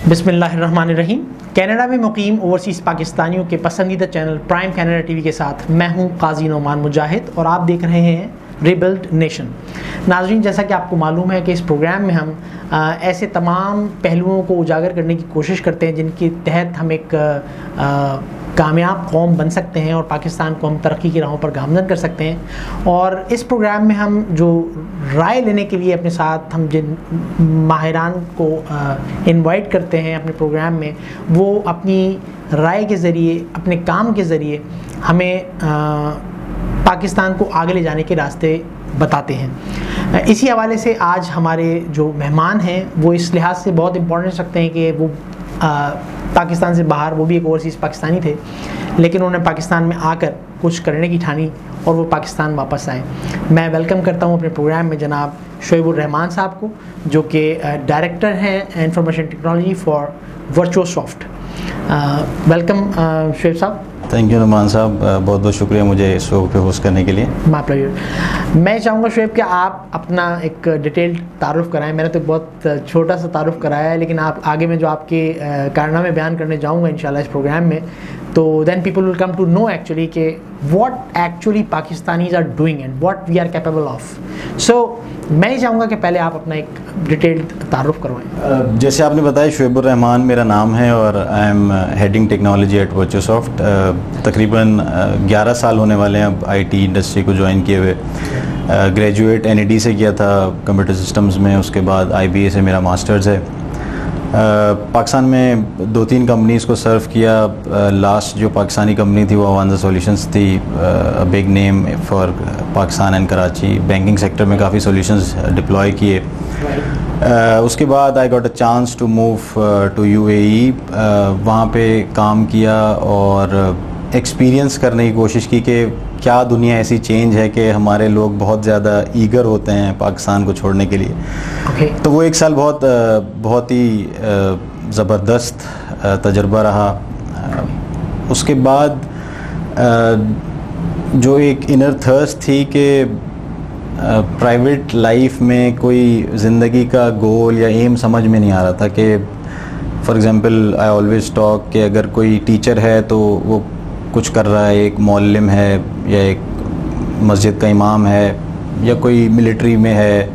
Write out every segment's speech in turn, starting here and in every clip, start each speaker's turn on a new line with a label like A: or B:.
A: بسم اللہ الرحمن الرحیم۔ کینیڈا میں مقیم اوورسیز پاکستانیوں کے پسندیدہ channel prime Canada T V کے ساتھ میں ہوں قاضی نعمان مجاہد اور آپ دیکھ رہے ہیں ریبلڈ نیشن۔ ناظرین، جیسا کہ آپ کو معلوم ہے کہ اس پروگرام میں ہم ایسے تمام پہلوؤں کو اجاگر کرنے کی کوشش کرتے ہیں جن کے تحت ہم ایک کامیاب قوم بن سکتے ہیں اور پاکستان کو ہم ترقی کی راہوں پر گامزن کر سکتے ہیں۔ اور اس پروگرام میں ہم جو رائے لینے کے لیے اپنے ساتھ ہم جن ماہران کو انوائٹ کرتے ہیں اپنے پروگرام میں، وہ اپنی رائے کے ذریعے، اپنے کام کے ذریعے ہمیں پاکستان کو آگے لے جانے کے راستے بتاتے ہیں۔ اسی حوالے سے آج ہمارے جو مہمان ہیں وہ اس لحاظ سے بہت امپورٹنٹ رکھتے ہیں کہ وہ پاکستان سے باہر، وہ بھی ایک اوورسیز پاکستانی تھے، لیکن انہوں نے پاکستان میں آ کر کچھ کرنے کی ٹھانی اور وہ پاکستان واپس آئے۔ میں ویلکم کرتا ہوں اپنے پروگرام میں جناب شعیب الرحمان صاحب کو، جو کہ ڈائریکٹر ہیں information technology for virtuo soft. Welcome Shoaib sahab.
B: Thank you Noman صاحب، بہت بہت شکریہ مجھے اس شو پہ ہوسٹ کرنے کے لیے۔
A: مائی پلیجر۔ میں چاہوں گا شعیب کہ آپ اپنا ایک ڈیٹیلڈ تعارف کرائیں۔ میں نے تو بہت چھوٹا سا تعارف کرایا ہے، لیکن آپ آگے میں جو آپ کے کارنامے بیان کرنے جاؤں گا انشاءاللہ اس پروگرام میں، تو then people will come to know actually کہ what actually Pakistanis are doing and what we are capable of. So میں یہ چاہوں گا کہ پہلے آپ اپنا ایک ڈیٹیلڈ تعارف کروائیں۔
B: جیسے آپ نے بتایا، شعیب الرحمان میرا نام ہے اور I am heading technology at virtuo soft. تقریباً 11 سال ہونے والے ہیں اب آئی ٹی انڈسٹری کو جوائن کیے ہوئے۔ گریجویٹ NED سے کیا تھا کمپیوٹر سسٹمز میں، اس کے بعد IBA سے میرا ماسٹرز ہے۔ پاکستان میں 2-3 کمپنیز کو سرو کیا۔ لاسٹ جو پاکستانی کمپنی تھی وہ اوانزا سولیوشنز تھی، big name for Pakistan and Karachi. Banking sector میں کافی سولیوشنز ڈپلوائے کیے۔ اس کے بعد I got a chance to move to UAE۔ وہاں پہ کام کیا اور ایکسپیرینس کرنے کی کوشش کی کہ کیا دنیا ایسی چینج ہے کہ ہمارے لوگ بہت زیادہ ایگر ہوتے ہیں پاکستان کو چھوڑنے کے لیے۔ تو وہ 1 سال بہت ہی زبردست تجربہ رہا۔ اس کے بعد جو ایک انر تھرسٹ تھی کہ پرائیویٹ لائف میں کوئی زندگی کا گول یا ایم سمجھ میں نہیں آ رہا تھا کہ for example I always talk کہ اگر کوئی ٹیچر ہے تو وہ کچھ کر رہا ہے، ایک معلم ہے یا ایک مسجد کا امام ہے یا کوئی ملٹری میں ہے،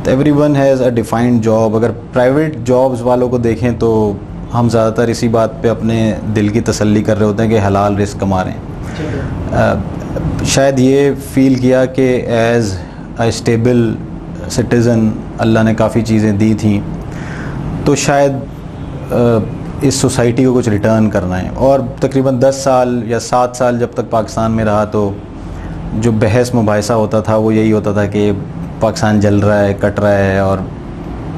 B: تو every one has a defined job. اگر پرائیویٹ جابز والوں کو دیکھیں تو ہم زیادہ تر اسی بات پہ اپنے دل کی تسلی کر رہے ہوتے ہیں کہ حلال رزق کما رہے ہیں۔ شاید یہ فیل کیا کہ ایز اے اسٹیبل سٹیزن اللہ نے کافی چیزیں دی تھیں، تو شاید اس سوسائٹی کو کچھ ریٹرن کرنا ہے۔ اور تقریباً 10 سال یا 7 سال جب تک پاکستان میں رہا تو جو بحث مباحثہ ہوتا تھا وہ یہی ہوتا تھا کہ پاکستان جل رہا ہے، کٹ رہا ہے، اور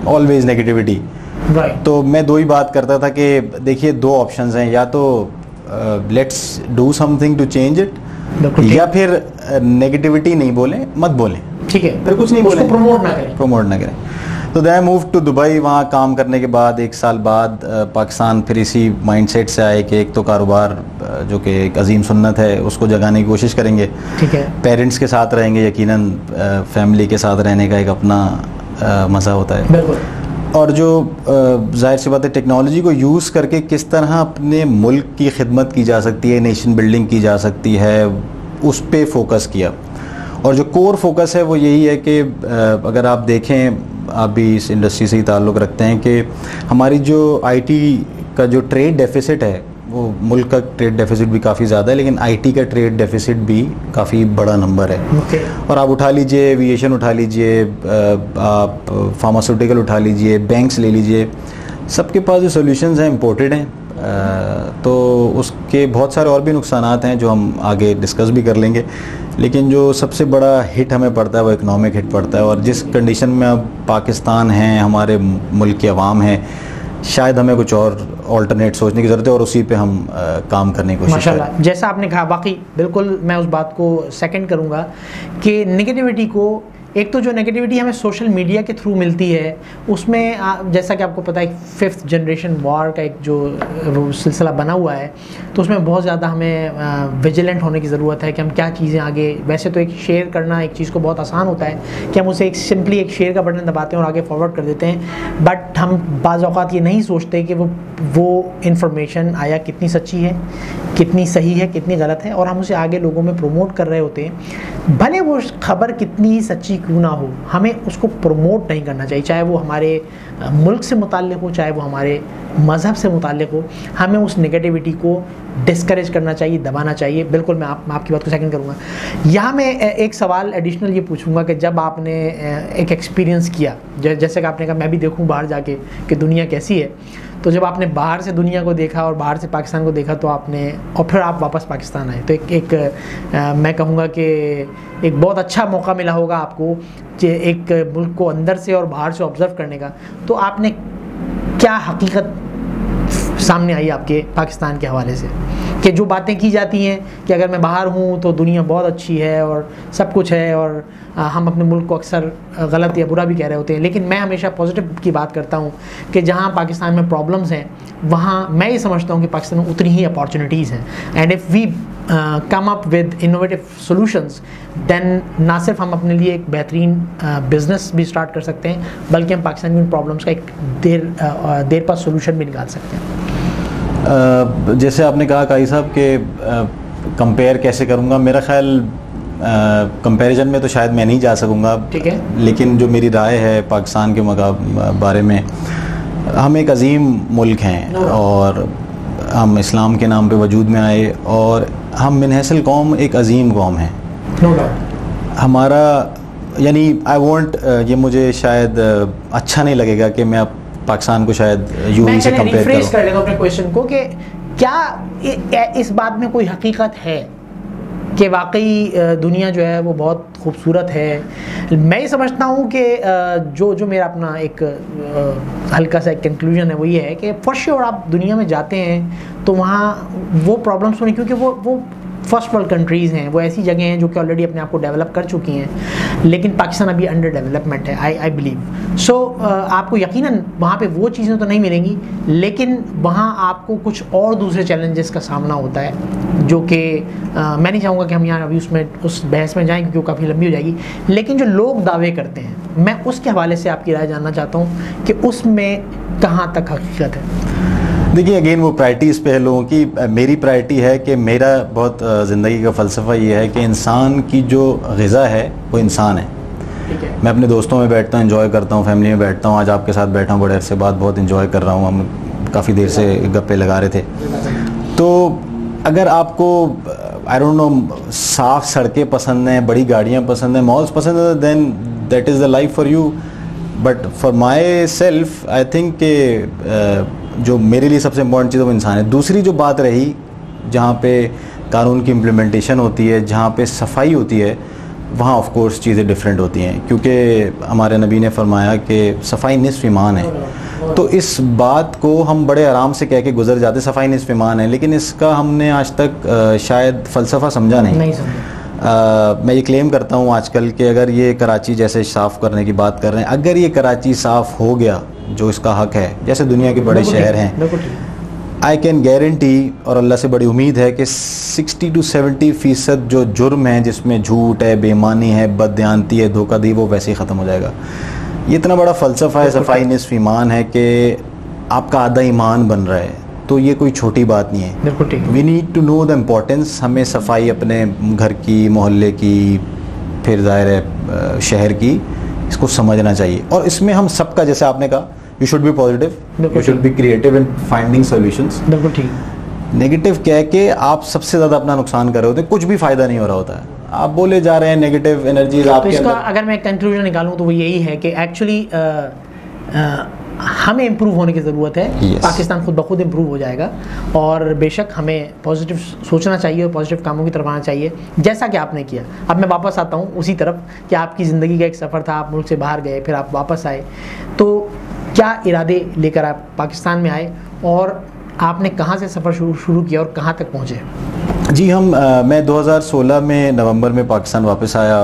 B: آلویز نیگیٹیوٹی۔ تو میں 2 ہی بات کرتا تھا کہ دیکھیے 2 آپشنز ہیں، یا تو let's do something to change it, یا پھر نیگیٹیوٹی نہیں بولیں، مت بولیں، ٹھیک ہے، پھر کچھ نہیں بولیں، پروموٹ نہ کریں۔ تو دین موو ٹو دبئی۔ وہاں کام کرنے کے بعد 1 سال بعد پاکستان پھر اسی مائنڈ سیٹ سے آئے کہ ایک تو کاروبار جو کہ ایک عظیم سنت ہے اس کو جگانے کی کوشش کریں گے، ٹھیک ہے، پیرنٹس کے ساتھ رہیں گے، یقیناً فیملی کے ساتھ رہنے کا ایک اپنا مزہ ہوتا ہے، بالکل۔ اور جو ظاہر سی بات ہے ٹیکنالوجی کو یوز کر کے کس طرح اپنے ملک کی خدمت کی جا سکتی ہے، نیشن بلڈنگ کی جا سکتی ہے، اس پہ فوکس کیا۔ اور جو کور فوکس ہے وہ یہی ہے کہ اگر آپ دیکھیں، آپ بھی اس انڈسٹری سے ہی تعلق رکھتے ہیں، کہ ہماری جو IT کا جو ٹریڈ ڈیفیسٹ ہے، وہ ملک کا ٹریڈ ڈیفیسٹ بھی کافی زیادہ ہے، لیکن IT کا ٹریڈ ڈیفیسٹ بھی کافی بڑا نمبر ہے۔ اور آپ اٹھا لیجئے ایویشن، اٹھا لیجئے آپ فارماسیوٹیکل، اٹھا لیجئے بینکس لے لیجئے، سب کے پاس جو سولوشنز ہیں امپورٹڈ ہیں۔ تو اس کے بہت سارے اور بھی نقصانات ہیں جو ہم آگے ڈسکس بھی کر لیں گے، لیکن جو سب سے بڑا ہٹ ہمیں پڑتا ہے وہ اکنامک ہٹ پڑتا ہے۔ اور جس کنڈیشن میں اب پاکستان ہیں، ہمارے ملک کے عوام ہیں، شاید ہمیں کچھ اور آلٹرنیٹ سوچنے کی ضرورت ہے اور اسی پہ ہم کام کرنے کی کوشش کریں۔
A: ماشاءاللہ، جیسا آپ نے کہا، واقعی بالکل میں اس بات کو سیکنڈ کروں گا کہ نگیٹیوٹی کو ایک تو جو نیگیٹیوٹی ہمیں سوشل میڈیا کے تھرو ملتی ہے اس میں جیسا کہ آپ کو پتہ ہے 5th جنریشن وار کا ایک جو سلسلہ بنا ہوا ہے تو اس میں بہت زیادہ ہمیں ویجیلنٹ ہونے کی ضرورت ہے کہ ہم کیا چیزیں آگے. ویسے تو ایک شیئر کرنا ایک چیز کو بہت آسان ہوتا ہے کہ ہم اسے ایک سمپلی ایک شیئر کا بٹن دباتے ہیں اور آگے فارورڈ کر دیتے ہیں, بٹ ہم بعض اوقات یہ نہیں سوچتے کہ وہ انفارمیشن آیا کتنی سچی ہے, کتنی صحیح ہے, کتنی غلط ہے, اور ہم اسے آگے لوگوں میں پروموٹ کر رہے ہوتے ہیں. بھلے وہ خبر کتنی ہی سچی کیوں نہ ہو, ہمیں اس کو پروموٹ نہیں کرنا چاہیے, چاہے وہ ہمارے ملک سے متعلق ہو, چاہے وہ ہمارے مذہب سے متعلق ہو. ہمیں اس نگیٹیوٹی کو ڈسکریج کرنا چاہیے, دبانا چاہیے. بالکل میں آپ کی بات کو سیکنڈ کروں گا. یہاں میں ایک سوال ایڈیشنل یہ پوچھوں گا کہ جب آپ نے ایک ایکسپیرینس کیا, جیسے کہ آپ نے کہا میں بھی دیکھوں باہر جا کے کہ دنیا کیسی ہے, تو جب آپ نے باہر سے دنیا کو دیکھا اور باہر سے پاکستان کو دیکھا تو آپ نے, اور پھر آپ واپس پاکستان آئے, تو ایک میں کہوں گا کہ ایک بہت اچھا موقع ملا ہوگا آپ کو کہ ایک ملک کو اندر سے اور باہر سے آبزرو کرنے کا. تو آپ نے کیا حقیقت سامنے آئی آپ کے پاکستان کے حوالے سے, کہ جو باتیں کی جاتی ہیں کہ اگر میں باہر ہوں تو دنیا بہت اچھی ہے اور سب کچھ ہے, اور ہم اپنے ملک کو اکثر غلط یا برا بھی کہہ رہے ہوتے ہیں, لیکن میں ہمیشہ پازیٹیو کی بات کرتا ہوں کہ جہاں پاکستان میں پرابلمز ہیں وہاں میں یہ سمجھتا ہوں کہ پاکستان میں اتنی ہی اپارچونیٹیز ہیں. And if we come up with innovative solutions then نہ صرف ہم اپنے لیے ایک بہترین بزنس بھی اسٹارٹ کر سکتے ہیں, بلکہ ہم پاکستان کی ان پرابلمس کا ایک دیر پاس سولوشن بھی نکال سکتے ہیں.
B: جیسے آپ نے کہا قاضی صاحب کہ کمپیئر کیسے کروں گا, میرا خیال کمپیریزن میں تو شاید میں نہیں جا سکوں گا,
A: ٹھیک ہے,
B: لیکن جو میری رائے ہے پاکستان کے بارے میں, ہم ایک عظیم ملک ہیں اور ہم اسلام کے نام پہ وجود میں آئے, اور ہم من حیث القوم ایک عظیم قوم ہیں. ہمارا یعنی آئی وانٹ, یہ مجھے شاید اچھا نہیں لگے گا کہ میں اب پاکستان کو شاید یو ہی سے کمپیئر کروں.
A: کر لیتا ہوں اپنے کویشچن کو کہ کیا اس بات میں کوئی حقیقت ہے کہ واقعی دنیا جو ہے وہ بہت خوبصورت ہے. میں یہ سمجھتا ہوں کہ جو میرا اپنا ایک ہلکا سا ایک کنکلوژن ہے وہ یہ ہے کہ فار شیور آپ دنیا میں جاتے ہیں تو وہاں وہ پرابلمس ہونے, کیونکہ وہ فرسٹ ورلڈ کنٹریز ہیں, وہ ایسی جگہیں ہیں جو کہ آلریڈی اپنے آپ کو ڈیولپ کر چکی ہیں, لیکن پاکستان ابھی انڈر ڈیولپمنٹ ہے آئی بلیو. سو آپ کو یقیناً وہاں پہ وہ چیزیں تو نہیں ملیں گی, لیکن وہاں آپ کو کچھ اور دوسرے چیلنجز کا سامنا ہوتا ہے جو کہ میں نہیں چاہوں گا کہ ہم یہاں ابھی اس بحث میں جائیں کیونکہ وہ کافی لمبی ہو جائے گی, لیکن جو لوگ دعوے کرتے ہیں میں اس کے حوالے سے آپ کی رائے جاننا چاہتا ہوں کہ اس میں کہاں تک حقیقت ہے.
B: دیکھیے اگین وہ پرائرٹیز پہ ہے لوگوں کی. میری پرائرٹی ہے کہ میرا بہت زندگی کا فلسفہ یہ ہے کہ انسان کی جو غذا ہے وہ انسان ہے. میں اپنے دوستوں میں بیٹھتا ہوں, انجوائے کرتا ہوں, فیملی میں بیٹھتا ہوں, آج آپ کے ساتھ بیٹھا ہوں بڑے عرصے بعد, بہت انجوائے کر رہا ہوں, ہم کافی دیر سے گپے لگا رہے تھے. تو اگر آپ کو آئی ڈونٹ نو صاف سڑکیں پسند ہیں, بڑی گاڑیاں پسند ہیں, مالز پسند ہیں, then that is the life for you. But for myself I think کہ جو میرے لیے سب سے امپورٹنٹ چیز ہے وہ انسان ہے. دوسری جو بات رہی جہاں پہ قانون کی امپلیمنٹیشن ہوتی ہے, جہاں پہ صفائی ہوتی ہے, وہاں آف کورس چیزیں ڈفرینٹ ہوتی ہیں, کیونکہ ہمارے نبی نے فرمایا کہ صفائی نصف ایمان ہے. تو اس بات کو ہم بڑے آرام سے کہہ کے گزر جاتے, صفائی نصف ایمان ہے, لیکن اس کا ہم نے آج تک شاید فلسفہ سمجھا نہیں. میں یہ کلیم کرتا ہوں آج کل کہ اگر یہ کراچی جیسے صاف کرنے کی بات کر رہے ہیں, اگر یہ کراچی صاف ہو گیا جو اس کا حق ہے, جیسے دنیا کے بڑے شہر ہیں, آئی کین گارنٹی اور اللہ سے بڑی امید ہے کہ 60 to 70% جو جرم ہیں جس میں جھوٹ ہے, بے ایمانی ہے, بددیانتی ہے, دھوکہ دی, وہ ویسے ہی ختم ہو جائے گا. یہ اتنا بڑا فلسفہ ہے صفائی نصف ایمان ہے کہ آپ کا آدھا ایمان بن رہا ہے, تو یہ کوئی چھوٹی بات نہیں ہے. We need to know the importance. ہمیں صفائی اپنے گھر کی, محلے کی, پھر ظاہر ہے شہر کی, اس کو سمجھنا چاہیے. اور اس میں ہم سب کا, جیسے آپ نے کہا, you should be positive, you should be creative in finding solutions.
A: بالکل ٹھیک.
B: نیگیٹو کہہ کے آپ سب سے زیادہ اپنا نقصان کر رہے ہوتے ہیں, کچھ بھی فائدہ نہیں ہو رہا ہوتا ہے, آپ بولے جا رہے ہیں نیگیٹو انرجیز آپ کے اندر.
A: اس کا اگر میں کنکلوژن نکالوں تو وہ یہی ہے کہ ایکچولی ہمیں امپروو ہونے کی ضرورت ہے. پاکستان خود بخود امپروو ہو جائے گا, اور بے شک ہمیں پازیٹیو سوچنا چاہیے اور پازیٹیو کاموں کی طرف آنا چاہیے, جیسا کہ آپ نے کیا. اب میں واپس آتا ہوں اسی طرف کہ آپ کی زندگی کا ایک سفر تھا, آپ ملک سے باہر گئے, پھر آپ واپس آئے, تو کیا ارادے لے کر آپ پاکستان میں آئے اور آپ نے کہاں سے سفر شروع کیا اور کہاں تک پہنچے؟
B: جی میں 2016 میں نومبر میں پاکستان واپس آیا.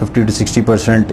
B: 50 to 60%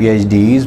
B: PhDs,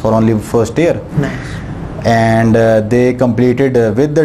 B: For only first year.
A: Nice.
B: And they completed with the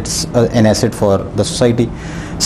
B: it's an asset for the society.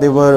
B: they were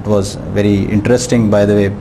B: It was very interesting by the way,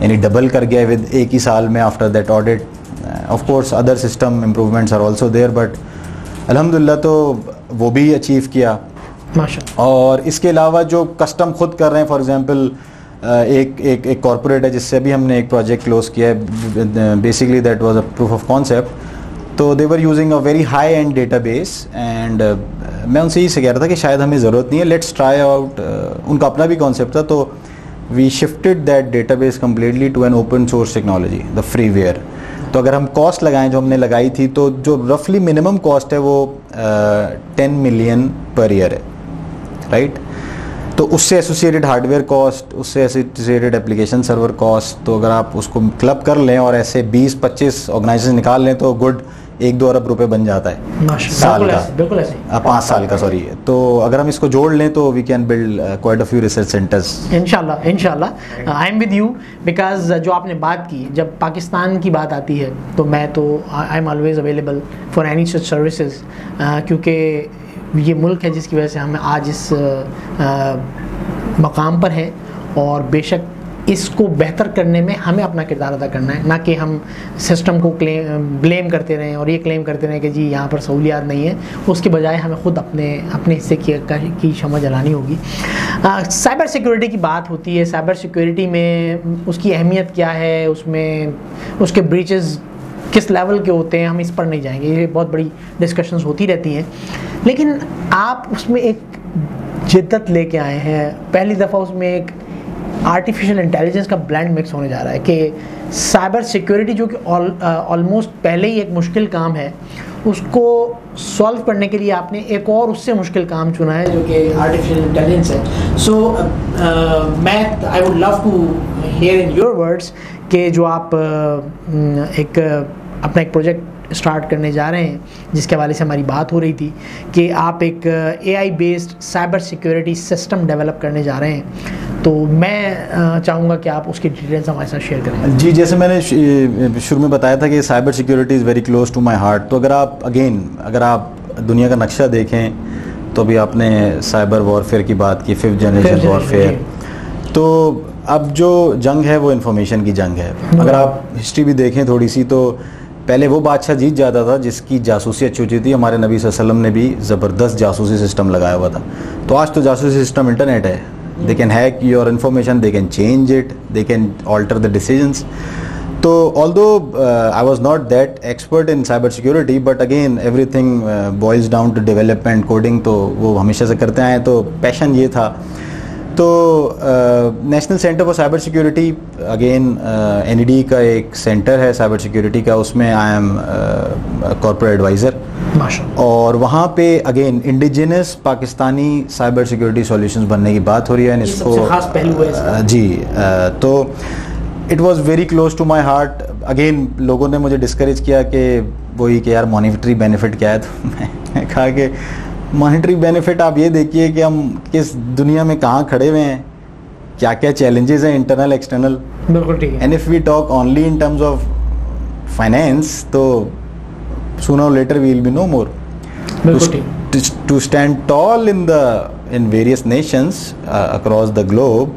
B: یعنی ڈبل کر گیا ود ایک ہی سال میں after that audit. Of course other system improvements are also there, but الحمدللہ تو وہ بھی اچیو کیا. اور اس کے علاوہ جو کسٹم خود کر رہے ہیں, فار ایگزامپل ایک کارپوریٹ ہے جس سے بھی ہم نے ایک پروجیکٹ کلوز کیا ہے, basically that was a proof of concept. تو they were using a very high end database, end میں ان سے یہ کہہ رہا تھا کہ شاید ہمیں ضرورت نہیں ہے, لیٹس ٹرائی آؤٹ. ان کا اپنا بھی کانسیپٹ تھا, تو we shifted that database completely to an open source technology, the freeware. تو اگر ہم کاسٹ لگائیں جو ہم نے لگائی تھی, تو جو رفلی منیمم کاسٹ ہے وہ 10 ملین پر ایئر ہے, رائٹ. تو اس سے ایسوسیٹڈ ہارڈ ویئر کاسٹ, اس سے ایسوسیٹڈ اپلیکیشن سرور کاسٹ, تو اگر آپ اس کو کلب کر لیں اور ایسے 20-25 آرگنائزیشن نکال لیں تو گڈ 1-2 ارب روپے بن جاتا ہے سال کا,
A: بالکل ایسے
B: 5 سال کا, سوری. تو اگر ہم اس کو جوڑ لیں تو we can build quite a few research centres
A: انشاءاللہ. I am with you, because جو آپ نے بات کی, جب پاکستان کی بات آتی ہے تو میں تو I am always available for any such services, کیونکہ یہ ملک ہے جس کی وجہ سے ہم آج اس مقام پر ہیں, اور بے شک اس کو بہتر کرنے میں ہمیں اپنا کردار ادا کرنا ہے, نہ کہ ہم سسٹم کو بلیم کرتے رہیں اور یہ کلیم کرتے رہیں کہ جی یہاں پر سہولیات نہیں ہیں. اس کے بجائے ہمیں خود اپنے حصے کی شمع جلانی ہوگی. سائبر سیکیورٹی کی بات ہوتی ہے, سائبر سیکیورٹی میں اس کی اہمیت کیا ہے, اس میں اس کے بریچز کس لیول کے ہوتے ہیں, ہم اس پر نہیں جائیں گے, یہ بہت بڑی ڈسکشنز ہوتی رہتی ہیں. لیکن آپ اس میں ایک جدت لے کے آئے ہیں, پہلی دفعہ اس میں ایک آرٹیفیشیل انٹیلیجنس کا بلینڈ مکس ہونے جا رہا ہے کہ سائبر سیکیورٹی جو کہ آلموسٹ پہلے ہی ایک مشکل کام ہے, اس کو سولو کرنے کے لیے آپ نے ایک اور اس سے مشکل کام چنا ہے جو کہ آرٹیفیشیل انٹیلیجنس ہے. سو میں I would love to hear in your words کہ جو آپ ایک اپنا ایک پروجیکٹ اسٹارٹ کرنے جا رہے ہیں, جس کے حوالے سے ہماری بات ہو رہی تھی کہ آپ ایک A I based cyber security system develop کرنے جا رہے ہیں, تو میں چاہوں گا کہ آپ اس کی ڈیٹیلز ہمارے ساتھ شیئر کریں.
B: جی, جیسے میں نے شروع میں بتایا تھا کہ cyber security is very close to my heart. تو اگر آپ دنیا کا نقشہ دیکھیں تو ابھی آپ نے سائبر وارفیئر کی بات کی, 5th جنریشن وارفیئر. تو اب جو جنگ ہے وہ انفارمیشن کی جنگ ہے. اگر آپ ہسٹری بھی دیکھیں تھوڑی سی, تو پہلے وہ بادشاہ جیت جاتا تھا جس کی جاسوسی اچھی ہوتی تھی. ہمارے نبی صلی اللہ علیہ وسلم نے بھی زبردست جاسوسی سسٹم لگایا ہوا تھا. تو آج تو جاسوسی سسٹم انٹرنیٹ ہے. They can hack your information, they can change it, they can alter the decisions. So although I was not that expert in cyber security, but again everything boils down to development, coding, تو وہ ہمیشہ سے کرتے آئے, تو پیشن یہ تھا. تو national centre for cyber security again NED کا ایک سینٹر ہے سائبر سیکیورٹی کا, اس میں آئی ایم کارپوریٹ ایڈوائزر. اور وہاں پہ again indigenous Pakistani cyber security solutions بننے کی بات ہو رہی ہے. اس کو
A: خاص پہلو ہے
B: جی, تو it was very close to my heart. Again لوگوں نے مجھے ڈسکریج کیا کہ وہی کہ یار مانیٹری بینیفٹ کیا ہے, تو میں کہا کہ مانیٹری بینیفٹ آپ یہ دیکھیے کہ ہم کس دنیا میں کہاں کھڑے ہوئے ہیں, کیا کیا چیلنجز ہیں انٹرنل ایکسٹرنل.
A: بالکل ٹھیک ہے.
B: And if we talk only in terms of finance, تو sooner or later we will be no more. To stand tall in various nations across the globe,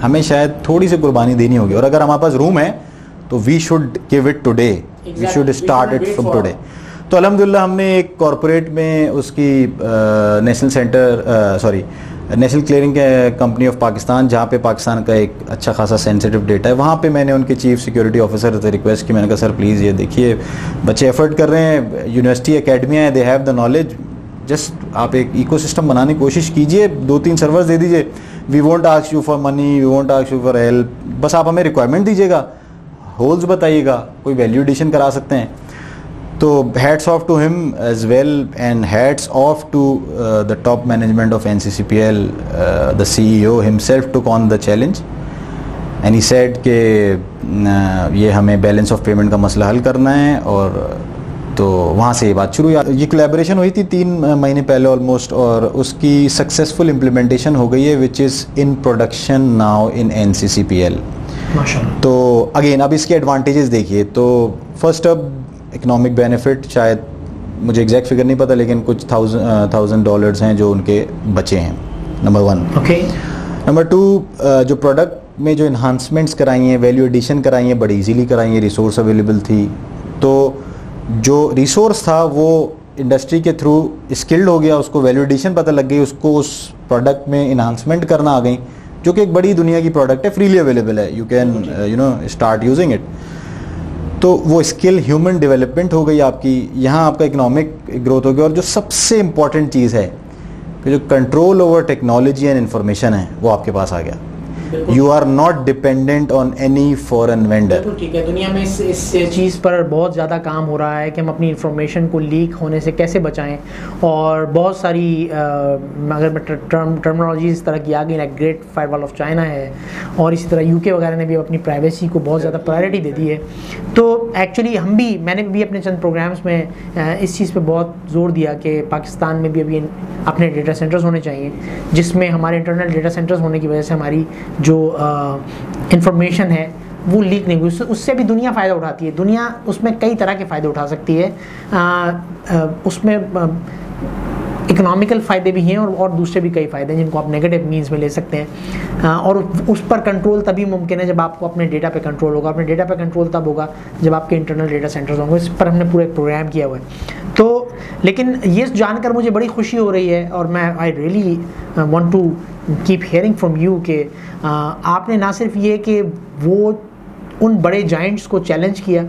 B: ہمیں شاید تھوڑی سی قربانی دینی ہوگی. اور اگر ہمارے پاس روم ہے تو we should give it today, we should start it from today. تو الحمدللہ ہم نے ایک کارپوریٹ میں اس کی national clearing company of Pakistan, جہاں پہ پاکستان کا ایک اچھا خاصا سینسیٹیو ڈیٹا ہے, وہاں پہ میں نے ان کے چیف سیکورٹی آفیسر سے ریکویسٹ کی. میں نے کہا سر پلیز یہ دیکھیے بچے ایفرٹ کر رہے ہیں, یونیورسٹی اکیڈمیاں ہیں, they have the knowledge, just آپ ایک ایکو سسٹم بنانے کی کوشش کیجیے, 2-3 سرورز دے دیجیے. We won't ask you for money, we won't ask you for help, بس آپ ہمیں ریکوائرمنٹ دیجیے گا, ہولز بتائیے گا, کوئی ویلیو ایڈیشن کرا سکتے ہیں. تو hats off to him as well, and hats off to the top management of NCCPL. The CEO himself took on the challenge and he said کہ یہ ہمیں بیلنس آف پیمنٹ کا مسئلہ حل کرنا ہے. اور تو وہاں سے یہ بات شروع ہوئی. یہ کولیبریشن ہوئی تھی 3 مہینے پہلے آلموسٹ, اور اس کی سکسیزفل امپلیمنٹیشن ہو گئی ہے, which is in production now in NCCPL. تو اگین اب اس کے ایڈوانٹیجز دیکھیے. تو فرسٹ اب اکنامک بینیفٹ, شاید مجھے ایگزیکٹ فگر نہیں پتہ, لیکن کچھ $1,000 ہیں جو ان کے بچے ہیں, نمبر 1.
A: اوکے.
B: نمبر 2, جو پروڈکٹ میں جو انہانسمنٹس کرائی ہیں, ویلیو ایڈیشن کرائی ہیں, بڑی ایزیلی کرائی ہیں, ریسورس اویلیبل تھی, تو جو ریسورس تھا وہ انڈسٹری کے تھرو اسکلڈ ہو گیا, اس کو ویلیو ایڈیشن پتہ لگ گئی, اس کو اس پروڈکٹ میں انہانسمنٹ کرنا آ گئی, جو کہ ایک بڑی دنیا کی پروڈکٹ ہے, فریلی اویلیبل ہے, you can start using it. تو وہ اسکل ہیومن ڈیولپمنٹ ہو گئی آپ کی, یہاں آپ کا اکنامک گروتھ ہو گیا. اور جو سب سے امپورٹنٹ چیز ہے کہ جو control over technology and information ہے وہ آپ کے پاس آ گیا. You are not dependent on any foreign vendor.
A: ٹھیک ہے, دنیا میں اس چیز پر بہت زیادہ کام ہو رہا ہے کہ ہم اپنی انفارمیشن کو لیک ہونے سے کیسے بچائیں, اور بہت ساری اگر ٹرمنالوجیز اس طرح کی آ گئی, لائک گریٹ فائر وال آف چائنا ہے, اور اسی طرح UK وغیرہ نے بھی اپنی پرائیویسی کو بہت زیادہ پرائرٹی دے دی ہے. تو ایکچولی میں نے بھی اپنے چند پروگرامس میں اس چیز پہ بہت زور دیا کہ پاکستان میں بھی ابھی اپنے ڈیٹا سینٹرز ہونے چاہیے, جس میں ہمارے انٹرنل ڈیٹا سینٹرز ہونے کی وجہ سے ہماری جو انفارمیشن ہے وہ لیک نہیں ہوئی. اس سے بھی دنیا فائدہ اٹھاتی ہے, دنیا اس میں کئی طرح کے فائدے اٹھا سکتی ہے. اس میں اکنامیکل فائدے بھی ہیں اور دوسرے بھی کئی فائدے ہیں جن کو آپ نیگیٹو مینس میں لے سکتے ہیں, اور اس پر کنٹرول تبھی ممکن ہے جب آپ کو اپنے ڈیٹا پہ کنٹرول ہوگا. اپنے ڈیٹا پہ کنٹرول تب ہوگا جب آپ کے انٹرنل ڈیٹا سینٹرز ہوں گے. اس پر ہم نے پورا ایک پروگرام کیا ہوا ہے. تو لیکن یہ جان کر مجھے بڑی خوشی ہو رہی ہے, اور میں I really want to keep hearing from you کہ آپ نے نہ صرف یہ کہ وہ ان بڑے جائنٹس کو چیلنج کیا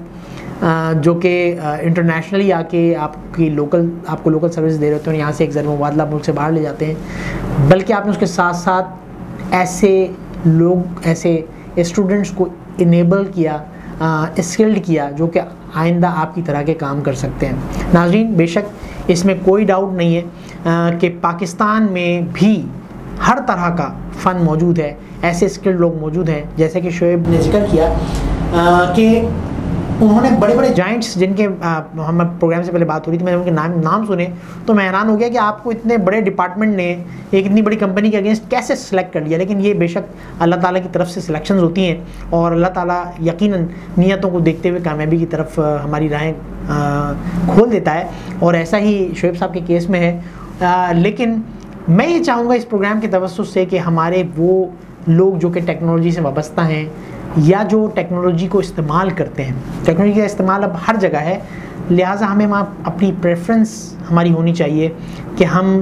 A: جو کہ انٹرنیشنلی آ کے آپ کو لوکل سروس دے رہے ہوتے ہیں, یہاں سے ایک ذریعہ مبادلہ ملک سے باہر لے جاتے ہیں, بلکہ آپ نے اس کے ساتھ ساتھ ایسے اسٹوڈنٹس کو انیبل کیا, اسکلڈ کیا, جو کہ آئندہ آپ کی طرح کے کام کر سکتے ہیں. ناظرین, بے شک اس میں کوئی ڈاؤٹ نہیں ہے کہ پاکستان میں بھی ہر طرح کا فن موجود ہے, ایسے اسکلڈ لوگ موجود ہیں, جیسے کہ شعیب نے ذکر کیا کہ انہوں نے بڑے بڑے جائنٹس جن کے ہم پروگرام سے پہلے بات ہو رہی تھی, میں نے ان کے نام سنے تو میں حیران ہو گیا کہ آپ کو اتنے بڑے ڈپارٹمنٹ نے ایک اتنی بڑی کمپنی کے اگینسٹ کیسے سلیکٹ کر لیا. لیکن یہ بے شک اللہ تعالیٰ کی طرف سے سلیکشنز ہوتی ہیں, اور اللہ تعالیٰ یقیناً نیتوں کو دیکھتے ہوئے کامیابی کی طرف ہماری راہیں کھول دیتا ہے, اور ایسا ہی شعیب صاحب کے کیس میں ہے. لیکن میں یہ چاہوں گا اس پروگرام کے توسط سے کہ ہمارے وہ لوگ جو کہ ٹیکنالوجی سے وابستہ ہیں یا جو ٹیکنالوجی کو استعمال کرتے ہیں, ٹیکنالوجی کا استعمال اب ہر جگہ ہے, لہٰذا ہمیں اپنی پریفرنس ہماری ہونی چاہیے کہ ہم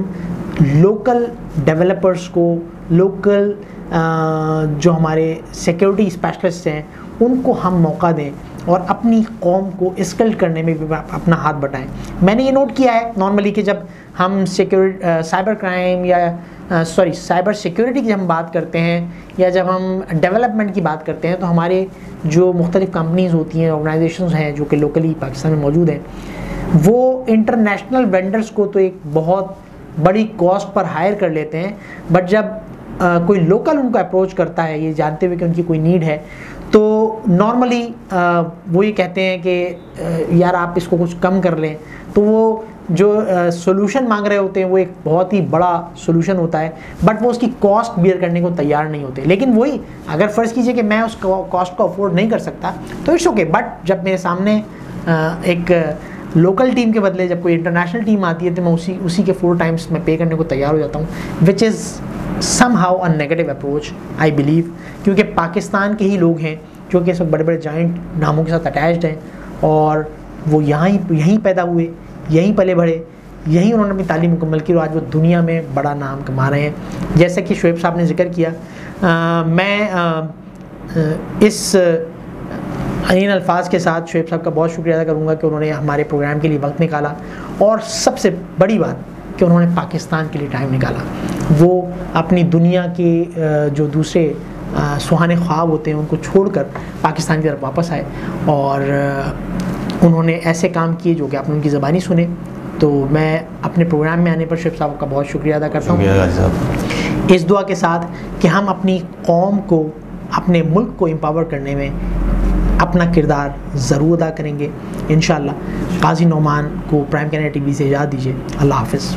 A: لوکل ڈیولپرز کو, لوکل جو ہمارے سیکیورٹی اسپیشلسٹ ہیں ان کو ہم موقع دیں, اور اپنی قوم کو اسکلڈ کرنے میں بھی اپنا ہاتھ بٹائیں. میں نے یہ نوٹ کیا ہے نارملی کہ جب ہم سائبر کرائم یا سائبر سیکیورٹی کی ہم بات کرتے ہیں, یا جب ہم ڈیولپمنٹ کی بات کرتے ہیں, تو ہمارے جو مختلف کمپنیز ہوتی ہیں, آرگنائزیشنز ہیں جو کہ لوکلی پاکستان میں موجود ہیں, وہ انٹرنیشنل وینڈرز کو تو ایک بہت بڑی کاسٹ پر ہائر کر لیتے ہیں, بٹ جب کوئی لوکل ان کو اپروچ کرتا ہے یہ جانتے ہوئے کہ ان کی کوئی نیڈ ہے, تو نارملی وہ یہ کہتے ہیں کہ یار آپ اس کو کچھ کم کر لیں. تو وہ جو سولوشن مانگ رہے ہوتے ہیں وہ ایک بہت ہی بڑا سولوشن ہوتا ہے, بٹ وہ اس کی کاسٹ بیئر کرنے کو تیار نہیں ہوتے. لیکن وہی اگر فرض کیجئے کہ میں اس کاسٹ کو افورڈ نہیں کر سکتا تو اٹس اوکے, بٹ جب میرے سامنے ایک لوکل ٹیم کے بدلے جب کوئی انٹرنیشنل ٹیم آتی ہے تو میں اسی کے 4 ٹائمس میں پے کرنے کو تیار ہو جاتا ہوں, which is somehow a negative approach I believe, کیونکہ پاکستان کے ہی لوگ ہیں جو کہ اس وقت بڑے بڑے جائنٹ ناموں کے ساتھ اٹیچڈ ہیں, اور وہ یہیں پیدا ہوئے, یہیں پلے بڑھے, یہیں انہوں نے اپنی تعلیم مکمل کی, اور آج وہ دنیا میں بڑا نام کما رہے ہیں. جیسا کہ شعیب صاحب نے ذکر کیا, میں اس ان الفاظ کے ساتھ شعیب صاحب کا بہت شکریہ ادا کروں گا کہ انہوں نے ہمارے پروگرام کے لیے وقت نکالا, اور سب سے بڑی بات کہ انہوں نے پاکستان کے لیے ٹائم نکالا. وہ اپنی دنیا کے جو دوسرے سہانے خواب ہوتے ہیں ان کو چھوڑ کر پاکستان کی طرف واپس آئے, اور انہوں نے ایسے کام کیے جو کہ آپ نے ان کی زبانی سنے. تو میں اپنے پروگرام میں آنے پر شعیب صاحب کا بہت شکریہ ادا کرتا ہوں, اس دعا کے ساتھ کہ ہم اپنی قوم کو, اپنے ملک کو امپاور کرنے میں اپنا کردار ضرور ادا کریں گے انشاءاللہ. قاضی نعمان کو پرائم کینیڈا ٹی وی سے اجازت دیجیے. اللہ حافظ.